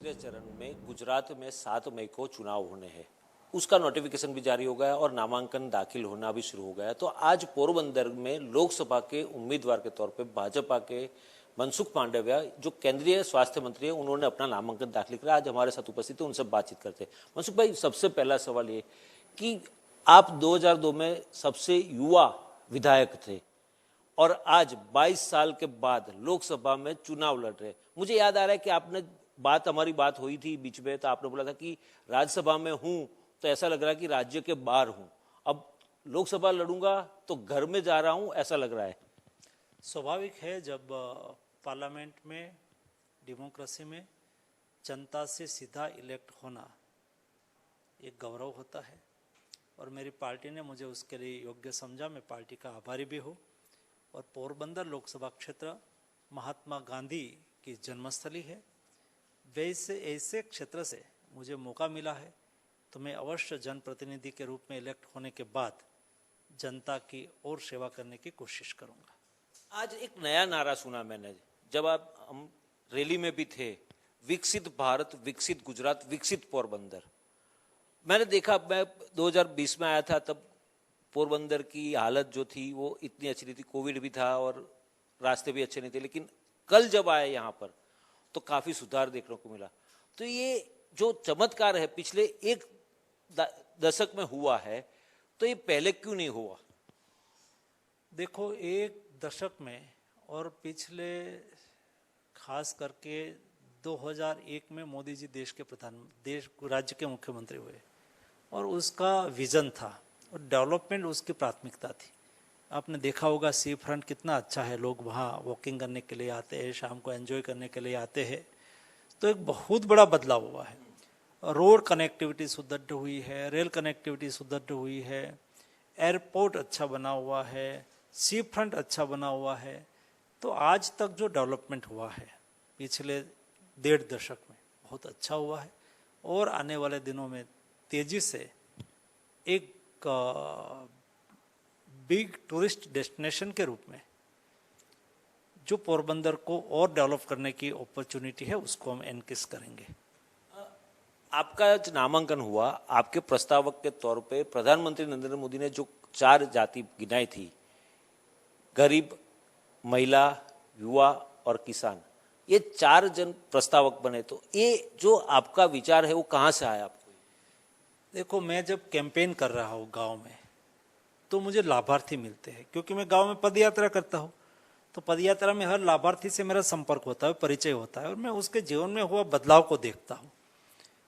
तीसरे चरण में गुजरात में 7 मई को चुनाव होने हैं। उसका नोटिफिकेशन भी जारी हो गया और नामांकन दाखिल होना भी शुरू हो गया। तो आज पोरबंदर में लोकसभा के उम्मीदवार के तौर पे भाजपा के मनसुख मांडविया जो केंद्रीय स्वास्थ्य मंत्री है, उन्होंने अपना नामांकन दाखिल किया। आज हमारे साथ उपस्थित है, उनसे बातचीत करते हैं। मनसुख भाई, सबसे पहला सवाल ये कि आप 2002 में सबसे युवा विधायक थे और आज 22 साल के बाद लोकसभा में चुनाव लड़ रहे। मुझे याद आ रहा है कि आपने हमारी बात हुई थी बीच में, तो आपने बोला था कि राज्यसभा में हूं तो ऐसा लग रहा है कि राज्य के बाहर हूं, अब लोकसभा लड़ूंगा तो घर में जा रहा हूं, ऐसा लग रहा है। स्वाभाविक है, जब पार्लियामेंट में डेमोक्रेसी में जनता से सीधा इलेक्ट होना एक गौरव होता है और मेरी पार्टी ने मुझे उसके लिए योग्य समझा। मैं पार्टी का आभारी भी हूँ। और पोरबंदर लोकसभा क्षेत्र महात्मा गांधी की जन्मस्थली है। वैसे ऐसे क्षेत्र से मुझे मौका मिला है तो मैं अवश्य जनप्रतिनिधि के रूप में इलेक्ट होने के बाद जनता की और सेवा करने की कोशिश करूंगा। आज एक नया नारा सुना मैंने, जब हम रैली में भी थे, विकसित भारत, विकसित गुजरात, विकसित पोरबंदर। मैंने देखा, मैं 2020 में आया था, तब पोरबंदर की हालत जो थी वो इतनी अच्छी नहीं थी, कोविड भी था और रास्ते भी अच्छे नहीं थे। लेकिन कल जब आए यहाँ पर तो काफी सुधार देखने को मिला। तो ये जो चमत्कार है पिछले एक दशक में हुआ है, तो ये पहले क्यों नहीं हुआ? देखो, एक दशक में और पिछले खास करके 2001 में मोदी जी राज्य के मुख्यमंत्री हुए और उसका विजन था और डेवलपमेंट उसकी प्राथमिकता थी। आपने देखा होगा सी फ्रंट कितना अच्छा है, लोग वहाँ वॉकिंग करने के लिए आते हैं, शाम को एंजॉय करने के लिए आते हैं। तो एक बहुत बड़ा बदलाव हुआ है। रोड कनेक्टिविटी सुदृढ़ हुई है, रेल कनेक्टिविटी सुदृढ़ हुई है, एयरपोर्ट अच्छा बना हुआ है, सी फ्रंट अच्छा बना हुआ है। तो आज तक जो डेवलपमेंट हुआ है पिछले 1.5 दशक में बहुत अच्छा हुआ है और आने वाले दिनों में तेजी से एक बिग टूरिस्ट डेस्टिनेशन के रूप में जो पोरबंदर को और डेवलप करने की अपॉर्चुनिटी है उसको हम एनकेस करेंगे। आपका नामांकन हुआ, आपके प्रस्तावक के तौर पे प्रधानमंत्री नरेंद्र मोदी ने जो 4 जाति गिनाई थी, गरीब, महिला, युवा और किसान, ये 4 जन प्रस्तावक बने। तो ये जो आपका विचार है वो कहाँ से आया आपको? देखो, मैं जब कैंपेन कर रहा हूँ गांव में तो मुझे लाभार्थी मिलते हैं, क्योंकि मैं गांव में पदयात्रा करता हूँ। तो पदयात्रा में हर लाभार्थी से मेरा संपर्क होता है, परिचय होता है और मैं उसके जीवन में हुआ बदलाव को देखता हूँ।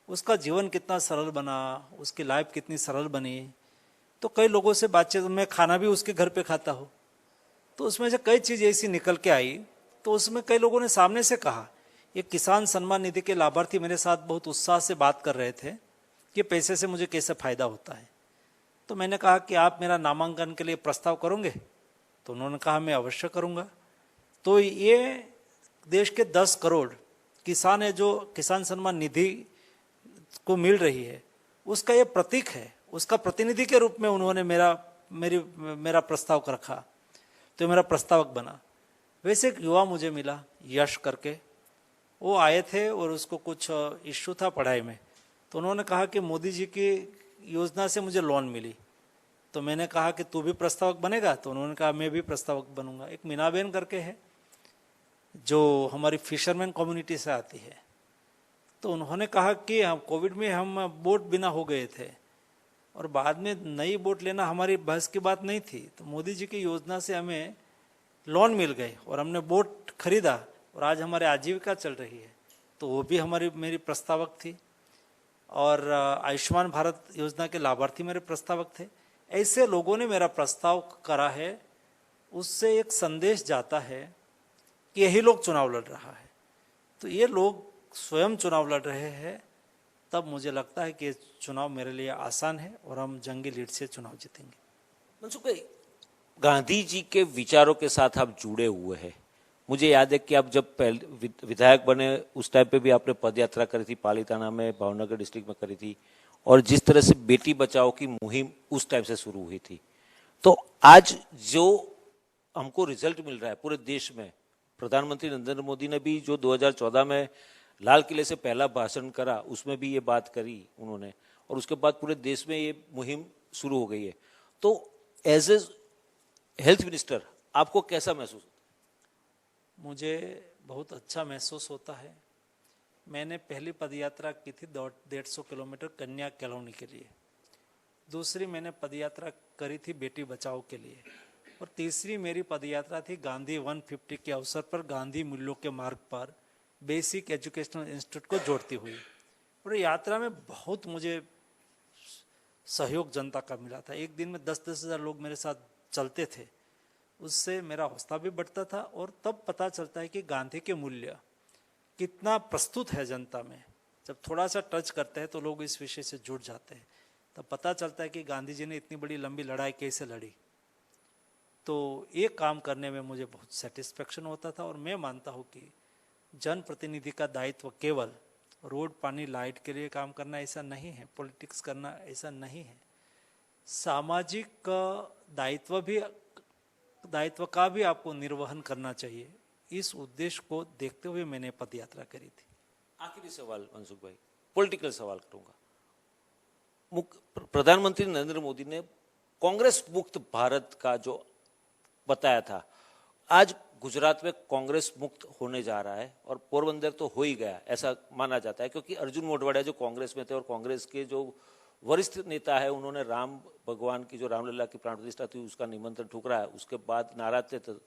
उसका जीवन कितना सरल बना, उसकी लाइफ कितनी सरल बनी। तो कई लोगों से बातचीत, मैं खाना भी उसके घर पे खाता हूँ, तो उसमें से कई चीज़ ऐसी निकल के आई। तो उसमें कई लोगों ने सामने से कहा, ये किसान सम्मान निधि के लाभार्थी मेरे साथ बहुत उत्साह से बात कर रहे थे कि पैसे से मुझे कैसे फायदा होता है। तो मैंने कहा कि आप मेरा नामांकन के लिए प्रस्ताव करोगे? तो उन्होंने कहा मैं अवश्य करूंगा। तो ये देश के 10 करोड़ किसान है जो किसान सम्मान निधि को मिल रही है, उसका ये प्रतीक है, उसका प्रतिनिधि के रूप में उन्होंने मेरा प्रस्ताव रखा, तो मेरा प्रस्तावक बना। वैसे एक युवा मुझे मिला यश करके, वो आए थे और उसको कुछ इश्यू था पढ़ाई में। तो उन्होंने कहा कि मोदी जी की योजना से मुझे लोन मिली। तो मैंने कहा कि तू भी प्रस्तावक बनेगा? तो उन्होंने कहा मैं भी प्रस्तावक बनूंगा। एक मीनाबेन करके है जो हमारी फिशरमैन कम्युनिटी से आती है। तो उन्होंने कहा कि हम कोविड में हम बोट बिना हो गए थे और बाद में नई बोट लेना हमारी बहस की बात नहीं थी। तो मोदी जी की योजना से हमें लोन मिल गए और हमने बोट खरीदा और आज हमारी आजीविका चल रही है। तो वो भी मेरी प्रस्तावक थी। और आयुष्मान भारत योजना के लाभार्थी मेरे प्रस्तावक थे। ऐसे लोगों ने मेरा प्रस्ताव करा है। उससे एक संदेश जाता है कि यही लोग चुनाव लड़ रहा है। तो ये लोग स्वयं चुनाव लड़ रहे हैं, तब मुझे लगता है कि ये चुनाव मेरे लिए आसान है और हम जंगी लीड से चुनाव जीतेंगे। मनसुख भाई, गांधी जी के विचारों के साथ आप जुड़े हुए हैं। मुझे याद है कि आप जब पहले विधायक बने उस टाइम पे भी आपने पदयात्रा करी थी, पालीताना में, भावनगर डिस्ट्रिक्ट में करी थी, और जिस तरह से बेटी बचाओ की मुहिम उस टाइम से शुरू हुई थी। तो आज जो हमको रिजल्ट मिल रहा है पूरे देश में, प्रधानमंत्री नरेंद्र मोदी ने भी जो 2014 में लाल किले से पहला भाषण करा, उसमें भी ये बात करी उन्होंने, और उसके बाद पूरे देश में ये मुहिम शुरू हो गई है। तो एज ए हेल्थ मिनिस्टर आपको कैसा महसूस होता है? मुझे बहुत अच्छा महसूस होता है। मैंने पहली पदयात्रा की थी 150 किलोमीटर कन्या कॉलोनी के लिए, दूसरी मैंने पदयात्रा करी थी बेटी बचाओ के लिए, और तीसरी मेरी पदयात्रा थी गांधी 150 के अवसर पर गांधी मूल्यों के मार्ग पर बेसिक एजुकेशनल इंस्टीट्यूट को जोड़ती हुई। और यात्रा में बहुत मुझे सहयोग जनता का मिला था। एक दिन में 10-10 हज़ार लोग मेरे साथ चलते थे, उससे मेरा हौसला भी बढ़ता था। और तब पता चलता है कि गांधी के मूल्य कितना प्रस्तुत है जनता में। जब थोड़ा सा टच करते हैं तो लोग इस विषय से जुड़ जाते हैं, तब पता चलता है कि गांधी जी ने इतनी बड़ी लंबी लड़ाई कैसे लड़ी। तो ये काम करने में मुझे बहुत सेटिस्फेक्शन होता था। और मैं मानता हूँ कि जनप्रतिनिधि का दायित्व केवल रोड पानी लाइट के लिए काम करना ऐसा नहीं है, पॉलिटिक्स करना ऐसा नहीं है। सामाजिक दायित्व का भी आपको निर्वहन करना चाहिए। इस उद्देश्य को देखते हुए मैंने पदयात्रा करी थी। आखिरी सवाल मनसुख भाई, पॉलिटिकल सवाल करूंगा। प्रधानमंत्री नरेंद्र मोदी ने कांग्रेस मुक्त भारत का जो बताया था, आज गुजरात में कांग्रेस मुक्त होने जा रहा है, और पोरबंदर तो हो ही गया ऐसा माना जाता है, क्योंकि अर्जुन मोढवाडिया जो कांग्रेस में थे और कांग्रेस के जो वरिष्ठ नेता है, उन्होंने राम भगवान की जो रामलला की प्राण प्रतिष्ठा थी उसका निमंत्रण ठुकरा है। उसके बाद नाराज थे तो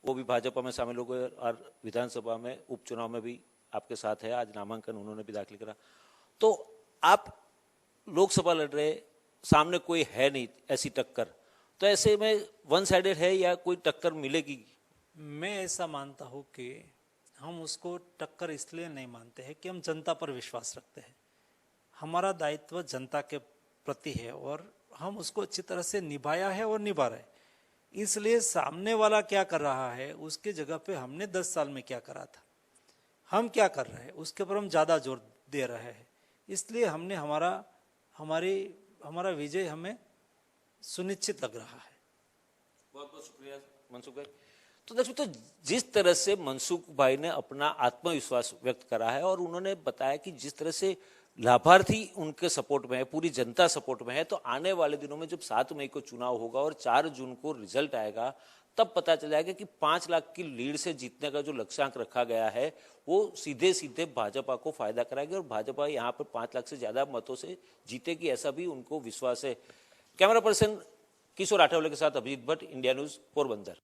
वो भी भाजपा में शामिल हो गए, और विधानसभा में उपचुनाव में भी आपके साथ है। आज नामांकन उन्होंने भी दाखिल करा। तो आप लोकसभा लड़ रहे, सामने कोई है नहीं ऐसी टक्कर, तो ऐसे में वन साइडेड है या कोई टक्कर मिलेगी? मैं ऐसा मानता हूँ कि हम उसको टक्कर इसलिए नहीं मानते हैं कि हम जनता पर विश्वास रखते हैं। हमारा दायित्व जनता के प्रति है और हम उसको अच्छी तरह से निभाया है और निभा रहे हैं। इसलिए सामने वाला क्या कर रहा है उसके जगह पे हमने 10 साल में क्या करा था, हम क्या कर रहे हैं उसके पर हम ज़्यादा जोर दे रहे हैं। इसलिए हमने हमारा विजय हमें सुनिश्चित लग रहा है। बहुत बहुत शुक्रिया मनसुख भाई। तो दर्शकों, तो जिस तरह से मनसुख भाई ने अपना आत्मविश्वास व्यक्त करा है और उन्होंने बताया कि जिस तरह से लाभार्थी उनके सपोर्ट में है, पूरी जनता सपोर्ट में है, तो आने वाले दिनों में जब 7 मई को चुनाव होगा और 4 जून को रिजल्ट आएगा, तब पता चल जाएगा कि 5 लाख की लीड से जीतने का जो लक्ष्यांक रखा गया है वो सीधे सीधे भाजपा को फायदा कराएगी, और भाजपा यहाँ पर 5 लाख से ज्यादा मतों से जीतेगी, ऐसा भी उनको विश्वास है। कैमरा पर्सन किशोर आठवले के साथ अभिजीत भट्ट, इंडिया न्यूज, पोरबंदर।